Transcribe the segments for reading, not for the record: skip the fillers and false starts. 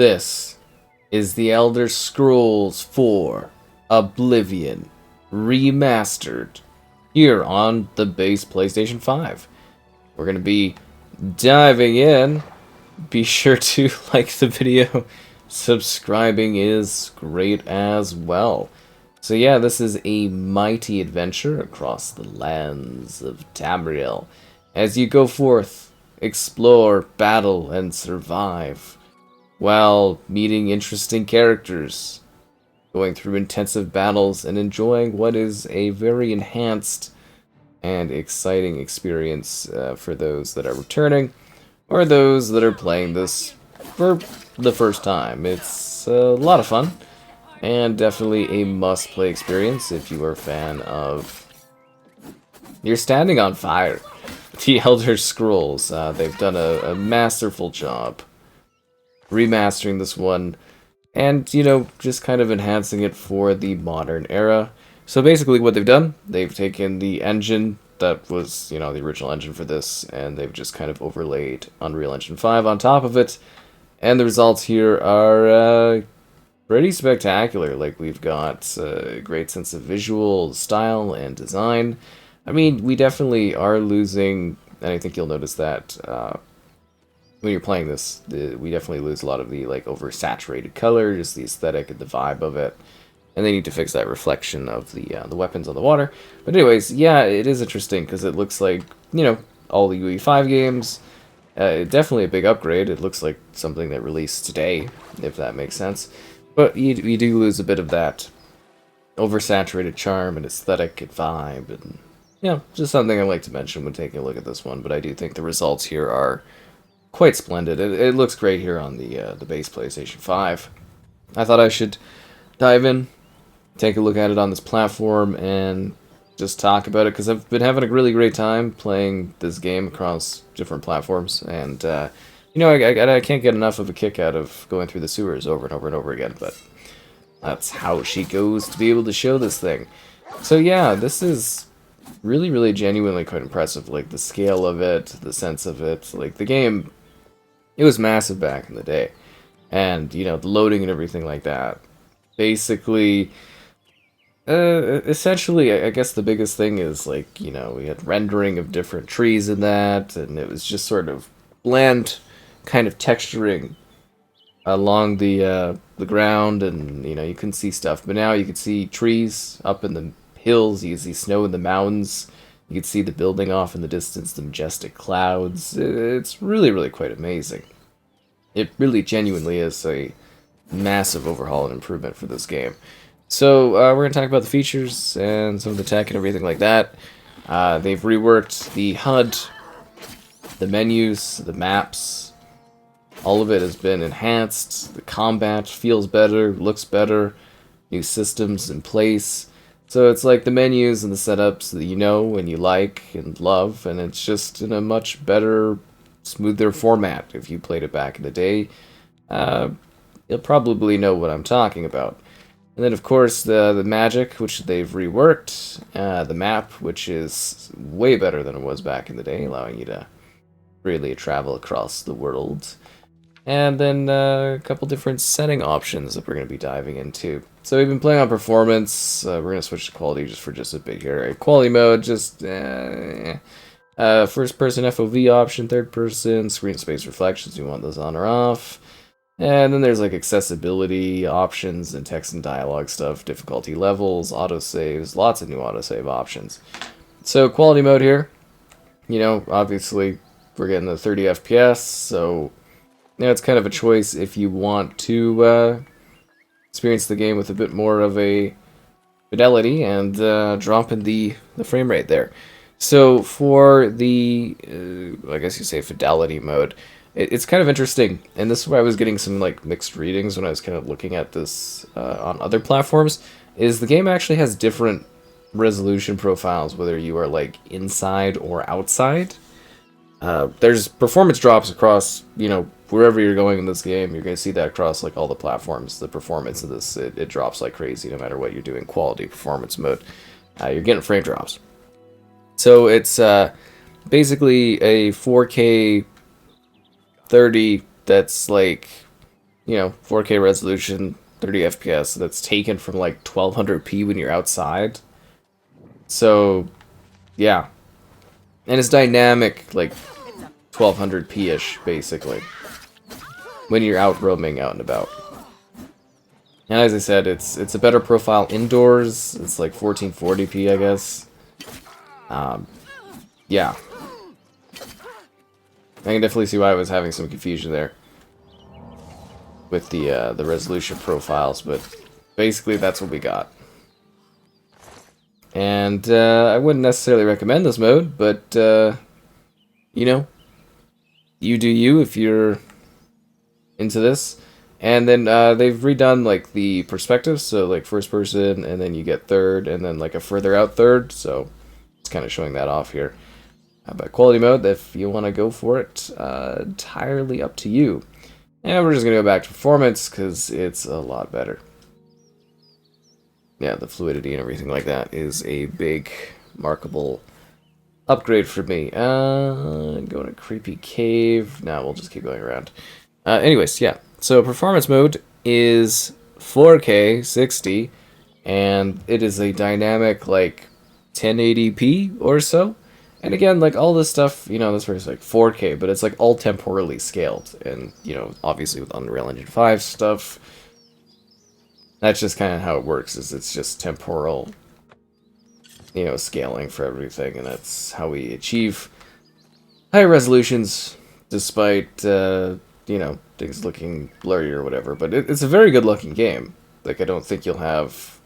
This is the Elder Scrolls 4 Oblivion Remastered here on the base PlayStation 5. We're going to be diving in. Be sure to like the video. Subscribing is great as well. So yeah, this is a mighty adventure across the lands of Tamriel. As you go forth, explore, battle, and survive, while meeting interesting characters, going through intensive battles, and enjoying what is a very enhanced and exciting experience for those that are returning, or those that are playing this for the first time. It's a lot of fun, and definitely a must-play experience if you are a fan of... You're standing on fire. The Elder Scrolls, they've done a masterful job remastering this one, and, you know, just kind of enhancing it for the modern era. So basically what they've done, they've taken the engine that was, you know, the original engine for this, and they've just kind of overlaid Unreal Engine 5 on top of it, and the results here are pretty spectacular. Like, we've got a great sense of visual style and design. I mean, we definitely are losing, and I think you'll notice that when you're playing this, we definitely lose a lot of the like oversaturated color, just the aesthetic and the vibe of it. And they need to fix that reflection of the weapons on the water. But anyways, yeah, it is interesting because it looks like, you know, all the UE5 games. Definitely a big upgrade. It looks like something that released today, if that makes sense. But you do lose a bit of that oversaturated charm and aesthetic and vibe, and you know, just something I like to mention when taking a look at this one. But I do think the results here are quite splendid. It looks great here on the base PlayStation 5. I thought I should dive in, take a look at it on this platform, and just talk about it, because I've been having a really great time playing this game across different platforms, and you know, I can't get enough of a kick out of going through the sewers over and over and over again, but that's how she goes to be able to show this thing. So yeah, this is really genuinely quite impressive. Like, the scale of it, the sense of it, like the game, it was massive back in the day, and you know, the loading and everything like that. Basically, essentially, I guess the biggest thing is, like, you know, we had rendering of different trees in that, and it was just sort of bland kind of texturing along the ground, and you know, you couldn't see stuff. But now you can see trees up in the hills, you can see snow in the mountains, you can see the building off in the distance, the majestic clouds. It's really quite amazing. It really genuinely is a massive overhaul and improvement for this game. So we're going to talk about the features and some of the tech and everything like that. They've reworked the HUD, the menus, the maps. All of it has been enhanced. The combat feels better, looks better, new systems in place. So it's like the menus and the setups that you know and you like and love, and it's just in a much better, smoother format. If you played it back in the day, you'll probably know what I'm talking about. And then, of course, the magic, which they've reworked, the map, which is way better than it was back in the day, allowing you to freely travel across the world. And then a couple different setting options that we're going to be diving into. So we've been playing on performance. We're going to switch to quality just a bit here. Quality mode, just first-person FOV option, third-person, screen space reflections. You want those on or off. And then there's like accessibility options and text and dialogue stuff, difficulty levels, autosaves, lots of new autosave options. So quality mode here, you know, obviously we're getting the 30 FPS, so you know, it's kind of a choice if you want to experience the game with a bit more of a fidelity and drop in the frame rate there. So for the, I guess you say fidelity mode, it's kind of interesting, and this is where I was getting some like mixed readings when I was kind of looking at this on other platforms, is the game actually has different resolution profiles, whether you are like inside or outside. There's performance drops across, you know, wherever you're going in this game. You're going to see that across like all the platforms. The performance of this, it drops like crazy no matter what you're doing. Quality performance mode, you're getting frame drops. So it's basically a 4K 30 that's like you know, 4K resolution, 30 FPS. That's taken from like 1200p when you're outside. So, yeah. And it's dynamic, like 1200p-ish, basically, when you're out roaming out and about. And as I said, it's a better profile indoors. It's like 1440p, I guess. Yeah. I can definitely see why I was having some confusion there with the resolution profiles, but basically that's what we got. And I wouldn't necessarily recommend this mode, but you know, you do you if you're into this. And then they've redone like the perspective, so like first person, and then you get third, and then like a further out third. So it's kind of showing that off here. But quality mode, if you want to go for it, entirely up to you. And we're just gonna go back to performance because it's a lot better. Yeah, the fluidity and everything like that is a big, markable upgrade for me. Go to creepy cave. Now we'll just keep going around. Anyways, yeah. So performance mode is 4K 60, and it is a dynamic like 1080p or so. And again, like all this stuff, you know, this is like 4K, but it's like all temporally scaled, and you know, obviously with Unreal Engine 5 stuff. That's just kind of how it works, is it's just temporal, you know, scaling for everything, and that's how we achieve high resolutions, despite, you know, things looking blurry or whatever. But it's a very good-looking game. Like, I don't think you'll have,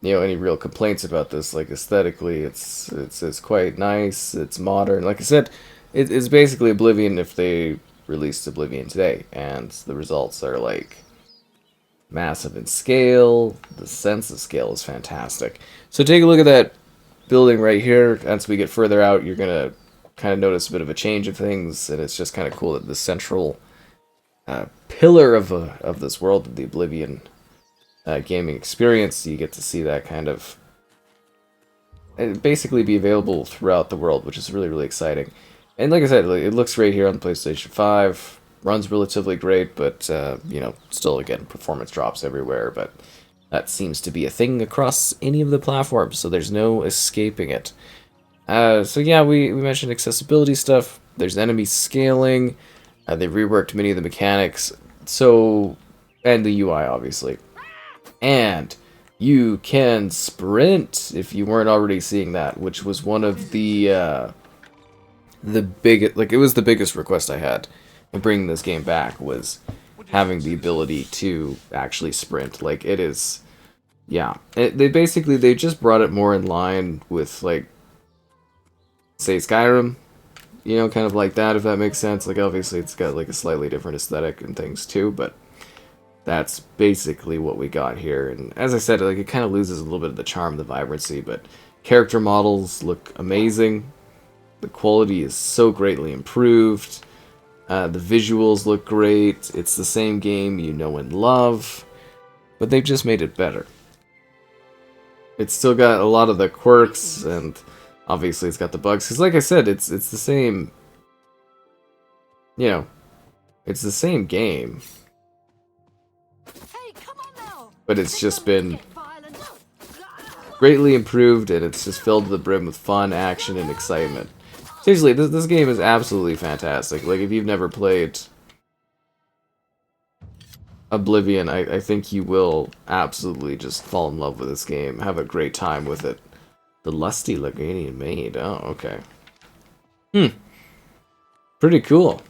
you know, any real complaints about this. Like, aesthetically, it's quite nice, it's modern. Like I said, it's basically Oblivion if they released Oblivion today, and the results are, like, massive in scale. The sense of scale is fantastic. So take a look at that building right here. As we get further out, you're gonna kind of notice a bit of a change of things, and it's just kind of cool that the central pillar of this world, of the Oblivion gaming experience, you get to see that kind of basically be available throughout the world, which is really, really exciting. And like I said, it looks great here on the PlayStation 5. Runs relatively great, but, you know, still, again, performance drops everywhere, but that seems to be a thing across any of the platforms, so there's no escaping it. So yeah, we mentioned accessibility stuff. There's enemy scaling. They reworked many of the mechanics, so, and the UI, obviously. And you can sprint, if you weren't already seeing that, which was one of the biggest, like, it was the biggest request I had in bringing this game back, was having the ability to actually sprint. Like, it is, yeah. They just brought it more in line with, like, say, Skyrim, you know, kind of like that, if that makes sense. Like, obviously, it's got, like, a slightly different aesthetic and things, too, but that's basically what we got here. And as I said, like, it kind of loses a little bit of the charm, the vibrancy, but character models look amazing. The quality is so greatly improved. The visuals look great. It's the same game you know and love, but they've just made it better. It's still got a lot of the quirks, and obviously it's got the bugs. Because like I said, it's the same, you know, it's the same game. But it's just been greatly improved, and it's just filled to the brim with fun, action, and excitement. Seriously, this game is absolutely fantastic. Like, if you've never played Oblivion, I think you will absolutely just fall in love with this game. Have a great time with it. The lusty Lagunian maid. Oh, okay. Pretty cool.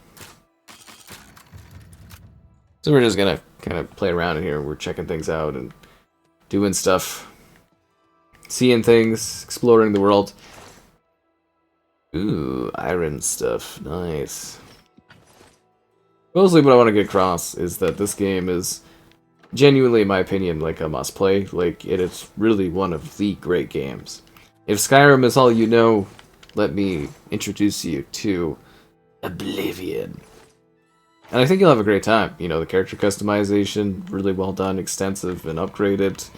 So we're just gonna kind of play around in here. We're checking things out and doing stuff. Seeing things, exploring the world. Ooh, iron stuff. Nice. Mostly what I want to get across is that this game is genuinely, in my opinion, like a must-play. Like, it is really one of the great games. If Skyrim is all you know, let me introduce you to Oblivion. And I think you'll have a great time. You know, the character customization, really well done, extensive, and upgraded.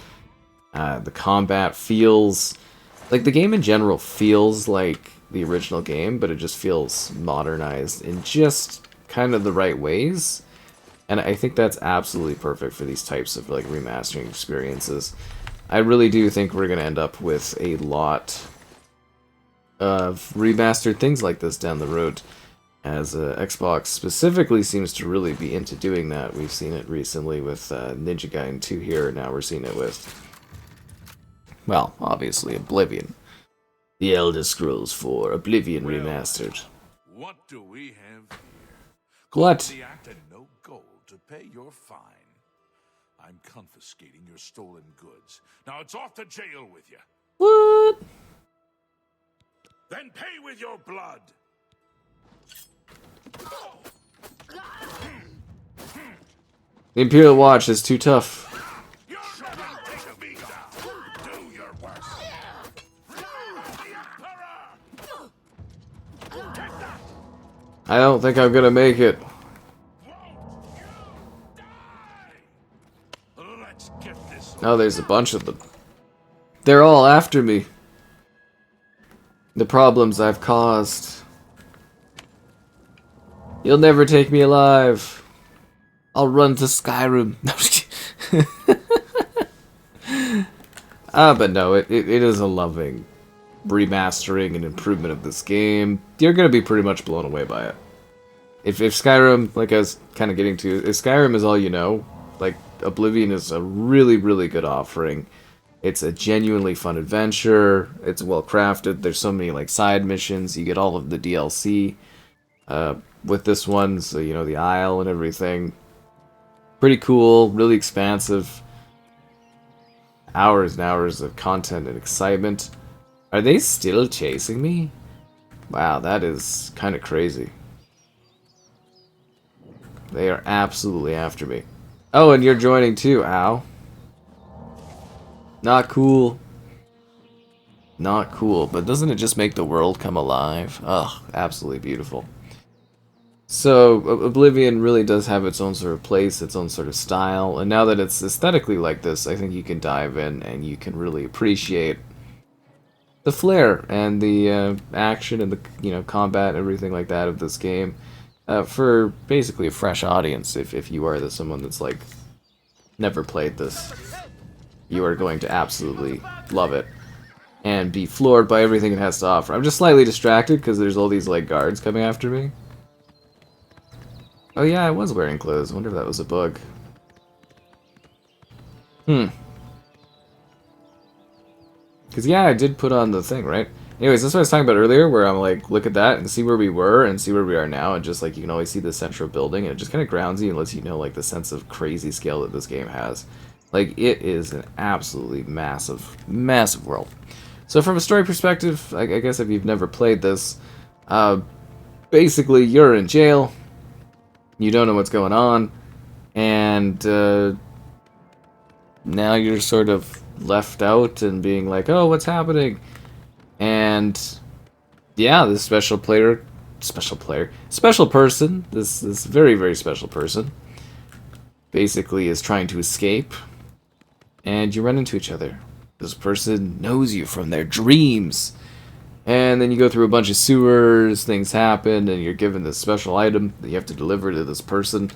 The combat feels... like, the game in general feels like the original game, but it just feels modernized in just kind of the right ways. And I think that's absolutely perfect for these types of like remastering experiences. I really do think we're going to end up with a lot of remastered things like this down the road, as Xbox specifically seems to really be into doing that. We've seen it recently with Ninja Gaiden 2 here, now we're seeing it with, well, obviously Oblivion. The Elder Scrolls 4 Oblivion Remastered. What do we have here? What? The act and no gold to pay your fine. I'm confiscating your stolen goods. Now it's off to jail with you. What? Then pay with your blood. The Imperial Watch is too tough. You're gonna take me down. Do your worst. The Emperor! Take that! I don't think I'm gonna make it. Let's get this. Oh, there's a bunch of them. They're all after me. The problems I've caused. You'll never take me alive. I'll run to Skyrim. But no, it is a loving remastering and improvement of this game. You're gonna be pretty much blown away by it. If Skyrim, like I was kind of getting to, if Skyrim is all you know, like Oblivion is a really, really good offering. It's a genuinely fun adventure. It's well crafted. There's so many like side missions. You get all of the DLC with this one, so you know the Isle and everything. Pretty cool, really expansive. Hours and hours of content and excitement. Are they still chasing me? Wow, that is kind of crazy. They are absolutely after me. Oh, and you're joining too, ow. Not cool. Not cool, but doesn't it just make the world come alive? Ugh, absolutely beautiful. So, Oblivion really does have its own sort of place, its own sort of style, and now that it's aesthetically like this, I think you can dive in and you can really appreciate the flair and the action and the combat and everything like that of this game for basically a fresh audience. If you are someone that's like never played this, you are going to absolutely love it and be floored by everything it has to offer. I'm just slightly distracted because there's all these like guards coming after me. Oh yeah, I was wearing clothes. I wonder if that was a bug. Because yeah, I did put on the thing, right? Anyways, that's what I was talking about earlier, where I'm like, look at that and see where we were and see where we are now, and just like you can always see the central building, and it just kind of grounds you and lets you know like the sense of crazy scale that this game has. Like, it is an absolutely massive, massive world. So from a story perspective, I guess if you've never played this, basically you're in jail. You don't know what's going on, and now you're sort of left out and being like, oh, what's happening? And yeah, this special person, this very, very special person, basically is trying to escape, and you run into each other. This person knows you from their dreams. And then you go through a bunch of sewers, things happen, and you're given this special item that you have to deliver to this person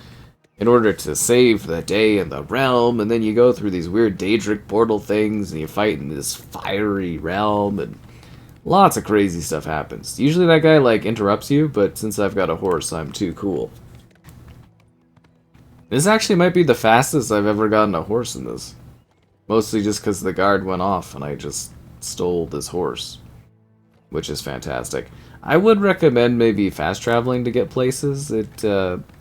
in order to save the day and the realm. And then you go through these weird Daedric portal things, and you fight in this fiery realm, and lots of crazy stuff happens. Usually that guy, like, interrupts you, but since I've got a horse, I'm too cool. This actually might be the fastest I've ever gotten a horse in this. Mostly just because the guard went off, and I just stole this horse. Which is fantastic. I would recommend maybe fast traveling to get places. It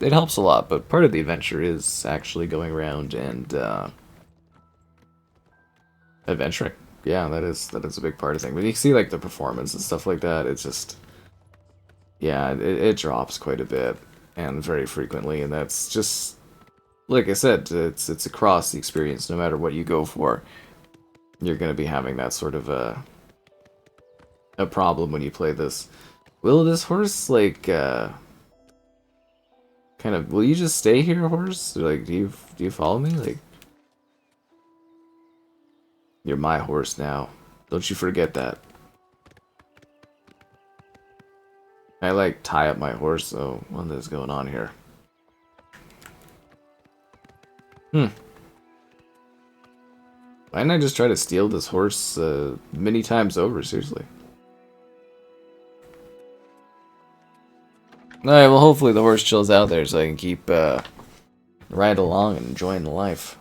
helps a lot, but part of the adventure is actually going around and adventuring. Yeah, that is a big part of things. When you see like the performance and stuff like that, it's just yeah, it drops quite a bit and very frequently, and that's just like I said, it's across the experience. No matter what you go for, you're going to be having that sort of a problem when you play this. Will this horse, like, kind of, will you just stay here, horse? Like, do you follow me? Like, you're my horse now. Don't you forget that. I, like, tie up my horse, so what is going on here? Hmm. Why didn't I just try to steal this horse many times over, seriously? Alright, well hopefully the horse chills out there so I can keep right along and enjoying the life.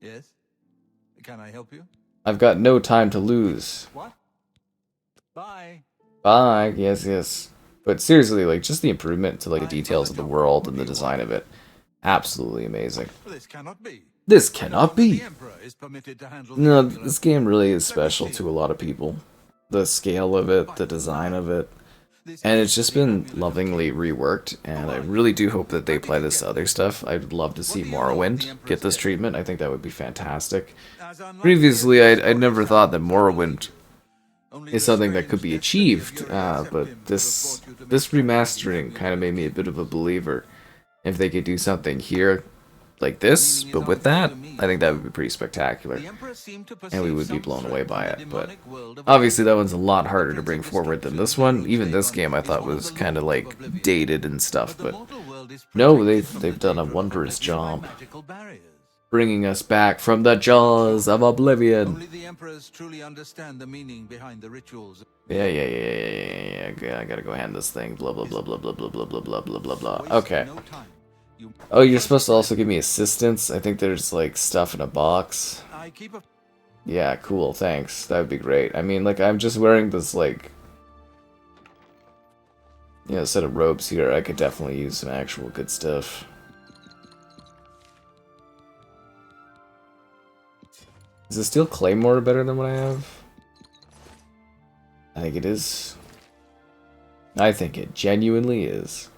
Yes? Can I help you? I've got no time to lose. What? Bye. Bye, yes, yes. But seriously, like, just the improvement to, like, the details of the world and the design of it. Absolutely amazing. This cannot be. This cannot be! The Emperor is permitted to handle No, the this game really is special to a lot of people. The scale of it, the design of it. And it's just been lovingly reworked, and I really do hope that they play this to other stuff. I'd love to see Morrowind get this treatment. I think that would be fantastic. Previously, I'd never thought that Morrowind is something that could be achieved, but this remastering kind of made me a bit of a believer. If they could do something here like this, but with that, I think that would be pretty spectacular, and we would be blown away by it. But obviously that one's a lot harder to bring forward than this one. Even this game I thought was kind of like dated and stuff, but no, they've done a wondrous job bringing us back from the jaws of Oblivion. Only the emperors truly understand the meaning behind the rituals. Yeah. I gotta go hand this thing. Blah blah blah blah blah blah blah blah blah blah blah blah. Okay. Oh, you're supposed to also give me assistance? I think there's, like, stuff in a box. Yeah, cool, thanks. That would be great. I mean, like, I'm just wearing this, like, you know, set of robes here. I could definitely use some actual good stuff. Is the steel claymore better than what I have? I think it is. I think it genuinely is.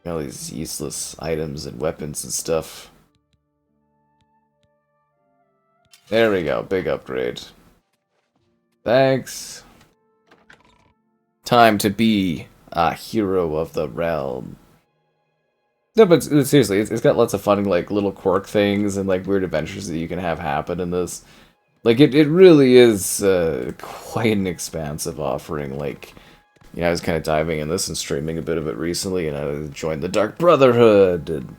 All these useless items and weapons and stuff. There we go, big upgrade. Thanks. Time to be a hero of the realm. No, but seriously, it's got lots of fun, like, little quirk things and, like, weird adventures that you can have happen in this. Like, it really is quite an expansive offering, like... You know, I was kind of diving in this and streaming a bit of it recently, and I joined the Dark Brotherhood, and,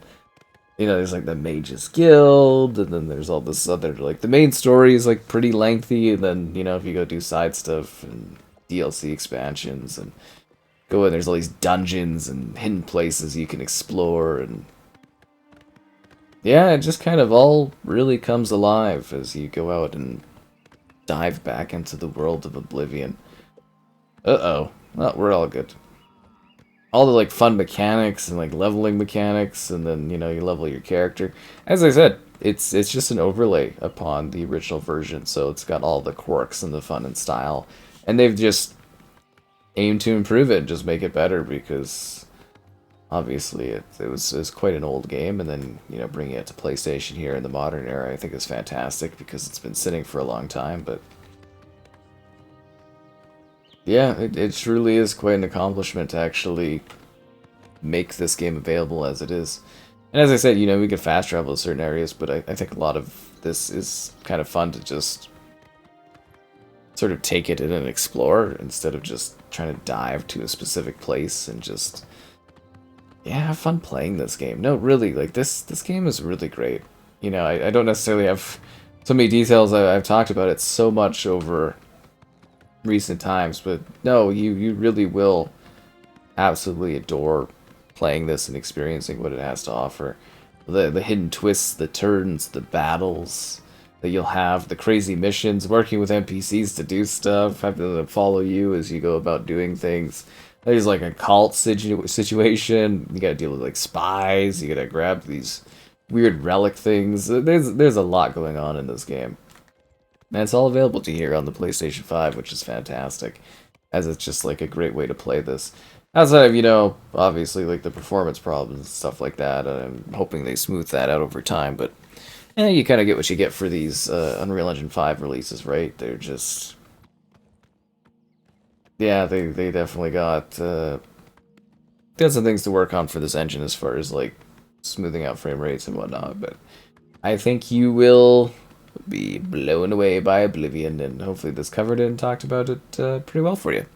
you know, there's, like, the Mages Guild, and then there's all this other, like, the main story is, like, pretty lengthy, and then, you know, if you go do side stuff, and DLC expansions, and go in, there's all these dungeons and hidden places you can explore, and... Yeah, it just kind of all really comes alive as you go out and dive back into the world of Oblivion. Uh-oh. Well, we're all good. All the, like, fun mechanics and, like, leveling mechanics, and then, you know, you level your character. As I said, it's just an overlay upon the original version, so it's got all the quirks and the fun and style. And they've just aimed to improve it and just make it better, because obviously it was quite an old game, and then, you know, bringing it to PlayStation here in the modern era I think is fantastic, because it's been sitting for a long time, but... Yeah, it truly is quite an accomplishment to actually make this game available as it is. And as I said, you know, we could fast travel to certain areas, but I think a lot of this is kind of fun to just sort of take it in and explore instead of just trying to dive to a specific place and just, yeah, have fun playing this game. No, really, like, this game is really great. You know, I don't necessarily have so many details. I've talked about it so much over recent times, but no, you really will absolutely adore playing this and experiencing what it has to offer. The hidden twists, the turns, the battles that you'll have, the crazy missions, working with NPCs to do stuff, having them follow you as you go about doing things. There's like a cult situation, you gotta deal with like spies, you gotta grab these weird relic things. There's a lot going on in this game. And it's all available to you here on the PlayStation 5, which is fantastic, as it's just like a great way to play this. Outside of, you know, obviously like the performance problems and stuff like that, I'm hoping they smooth that out over time, but you kind of get what you get for these Unreal Engine 5 releases, right? They're just... Yeah, they definitely got some things to work on for this engine as far as like smoothing out frame rates and whatnot, but I think you will be blown away by Oblivion, and hopefully this covered it and talked about it pretty well for you.